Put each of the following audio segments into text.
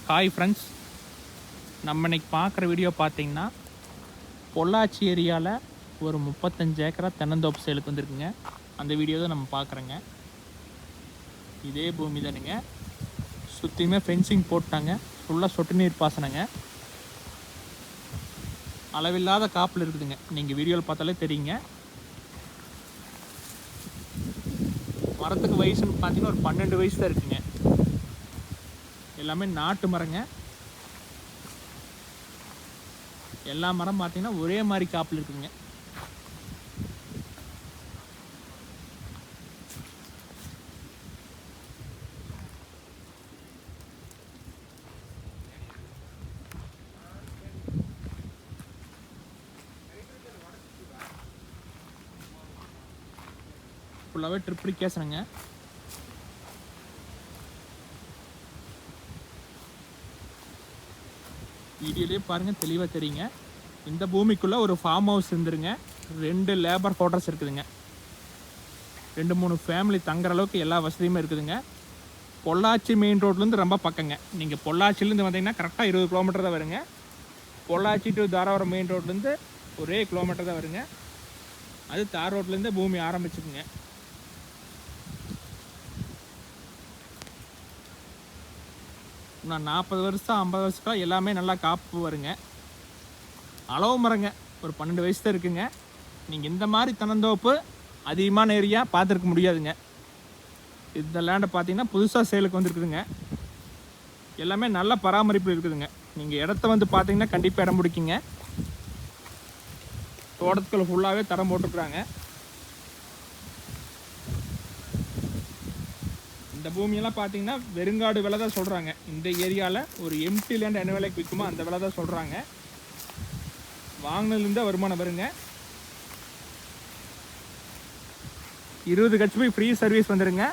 Hi friends, நம்ம இன்னைக்கு பார்க்குற வீடியோ பார்த்தீங்கன்னா பொள்ளாச்சி ஏரியாவில் ஒரு 35 ஏக்கரா தென்னந்தோப்பு சேலுக்கு வந்துருக்குங்க. அந்த வீடியோ தான் நம்ம பார்க்குறோங்க. இதே பூமி தானுங்க. சுற்றியுமே ஃபென்சிங் போட்டாங்க. ஃபுல்லாக சொட்டு நீர் பாசனங்க. அளவில்லாத காப்பில் இருக்குதுங்க. நீங்கள் வீடியோவில் பார்த்தாலே தெரியுங்க. மரத்துக்கு வயசுன்னு பார்த்தீங்கன்னா ஒரு 12 வயசு தான் இருக்குங்க. எல்லாமே நாட்டு மரங்க. எல்லா மரம் பார்த்தீங்கன்னா ஒரே மாதிரி காப்பில் இருக்குங்க. ஃபுல்லாகவே ட்ரிப்ளிகேஷனுங்க. வீடியோலேயே பாருங்கள், தெளிவாக தெரியுங்க. இந்த பூமிக்குள்ளே ஒரு ஃபார்ம் ஹவுஸ் இருந்துருங்க. 2 லேபர் குவார்ட்டர்ஸ் இருக்குதுங்க. 2-3 ஃபேமிலி தங்குற அளவுக்கு எல்லா வசதியுமே இருக்குதுங்க. பொள்ளாச்சி மெயின் ரோட்லேருந்து ரொம்ப பக்கங்க. நீங்கள் பொள்ளாச்சிலேருந்து வந்தீங்கன்னா கரெக்டாக 20 கிலோமீட்டர் தான் வருங்க. பொள்ளாச்சி டு தாராபுரம் மெயின் ரோட்லேருந்து ஒரே கிலோமீட்டர் தான் வருங்க. அது தார் ரோட்லேருந்து பூமி ஆரம்பிச்சுக்குங்க. நான் 40 வருஷம் 50 வருஷத்துக்கு எல்லாமே நல்லா காப்பு வருங்க. அளவு மரங்க ஒரு 12 வயசு தான் இருக்குங்க. நீங்கள் இந்த மாதிரி தென்னந்தோப்பு அதிகமான ஏரியா பார்த்துருக்க முடியாதுங்க. இந்த லேண்டை பார்த்தீங்கன்னா புதுசாக சேலுக்கு வந்துருக்குதுங்க. எல்லாமே நல்ல பராமரிப்பு இருக்குதுங்க. நீங்கள் இடத்த வந்து பார்த்தீங்கன்னா கண்டிப்பாக இடம் பிடிக்குங்க. தோட்டத்துக்குள்ள ஃபுல்லாகவே தரம் போட்டுருக்குறாங்க. இந்த பூமியெல்லாம் பார்த்தீங்கன்னா வெறுங்காடு விலை தான் சொல்கிறாங்க. இந்த ஏரியாவில் ஒரு எம்டி லேண்ட் என்ன விலைக்கு விற்குமோ அந்த விலை தான் சொல்கிறாங்க. வாங்கினதுலேருந்து வருமானம் வருங்க. 20 HP ஃப்ரீ சர்வீஸ் வந்துடுங்க.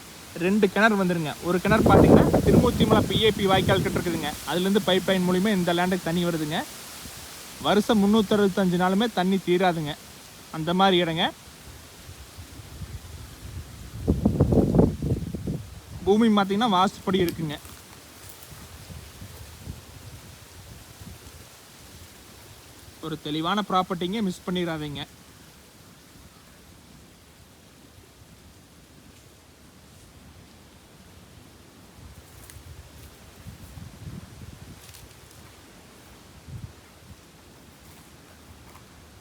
2 கிணறு வந்துடுங்க. ஒரு கிணறு பார்த்தீங்கன்னா திருமூர்த்திமலை பிஏபி வாய்க்கால் கிட்ட இருக்குதுங்க. அதுலேருந்து பைப் லைன் மூலிமா இந்த லேண்டுக்கு தண்ணி வருதுங்க. வருஷம் 365 நாளுமே தண்ணி தீராதுங்க. அந்த மாதிரி இடங்க. பூமி பார்த்தீங்கன்னா வாஸ்துப்படி இருக்குங்க. ஒரு தெளிவான ப்ராப்பர்ட்டிங்க, மிஸ் பண்ணிடாதீங்க.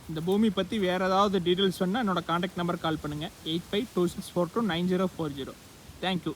இந்த பூமி பற்றி வேறு ஏதாவது டீட்டெயில்ஸ் சொன்னால் என்னோட கான்டாக்ட் நம்பர் கால் பண்ணுங்கள். 8526429040. தேங்க்யூ.